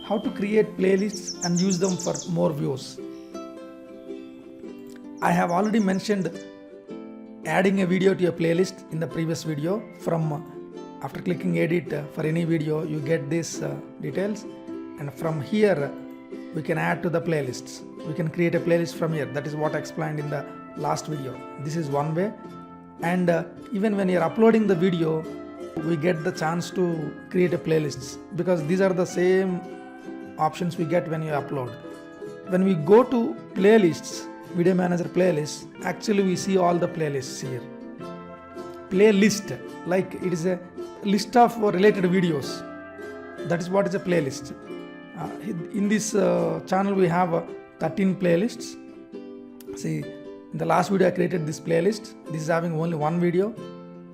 how to create playlists and use them for more views. I have already mentioned adding a video to a playlist in the previous video. After clicking edit for any video, you get these details, and from here we can add to the playlists. We can create a playlist from here. That is what I explained in the last video. This is one way, and even when you are uploading the video, we get the chance to create a playlist, because these are the same options we get when you upload. When we go to playlists, video manager playlists, actually we see all the playlists here. Playlist, like it is a list of related videos. That is what is a playlist. In this channel we have 13 playlists. See, in the last video I created this playlist. This is having only one video.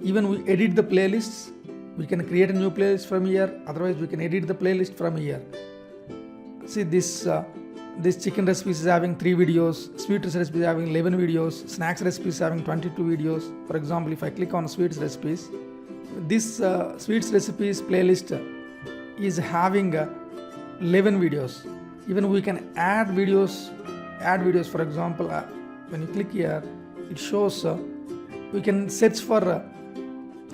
Even we edit the playlists, we can create a new playlist from here. Otherwise we can edit the playlist from here. See, this chicken recipe is having 3 videos, sweet recipe is having 11 videos, snacks recipe is having 22 videos. For example, if I click on sweets recipes, this sweets recipes playlist is having 11 videos. Even we can add videos. For example, when you click here, it shows we can search for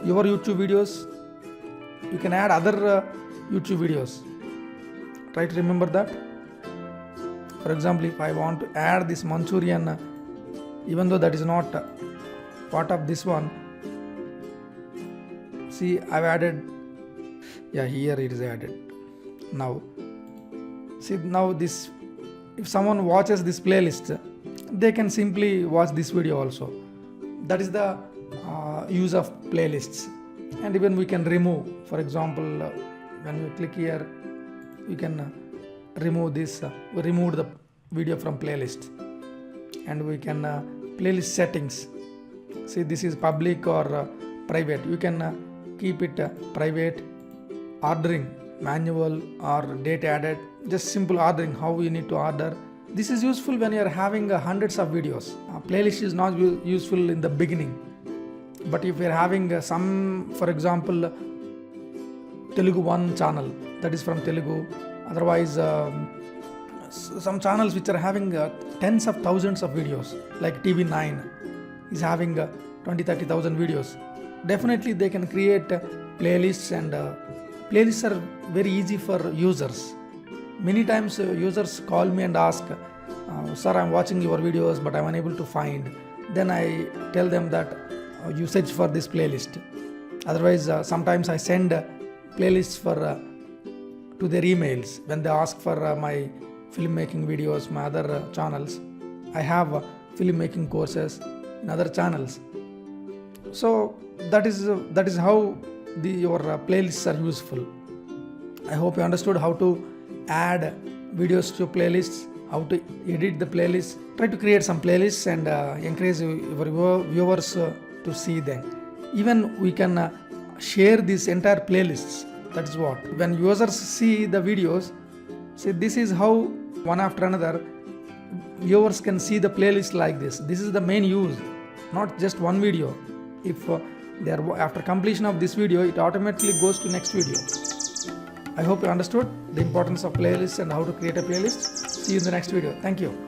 your YouTube videos. You can add other YouTube videos. Try to remember that. For example, if I want to add this Manchurian, even though that is not part of this one, see, I've added, here it is added. Now, see, now this, if someone watches this playlist, they can simply watch this video also. That is the use of playlists. And even we can remove, for example, when you click here, you can remove this. We removed the video from playlist, and we can playlist settings. See, this is public or private. You can keep it private, ordering, manual or date added, just simple ordering, how you need to order. This is useful when you are having hundreds of videos. Playlist is not useful in the beginning, but if you are having some, for example, Telugu one channel, that is from Telugu. Otherwise, some channels which are having tens of thousands of videos, like TV9 is having 20,000-30,000 videos. Definitely they can create playlists, and playlists are very easy for users. Many times users call me and ask, sir, I'm watching your videos but I'm unable to find. Then I tell them that you search for this playlist. Otherwise, sometimes I send playlists to their emails when they ask for my filmmaking videos, my other channels. I have filmmaking courses in other channels. So that is how your playlists are useful. I hope you understood how to add videos to playlists, how to edit the playlist. Try to create some playlists and encourage your viewers to see them. Even we can share these entire playlists. That is what, when users see the videos, see, this is how one after another viewers can see the playlist like this. This is the main use, not just one video. If they are after completion of this video, it automatically goes to next video. I hope you understood the importance of playlists and how to create a playlist. See you in the next video. Thank you.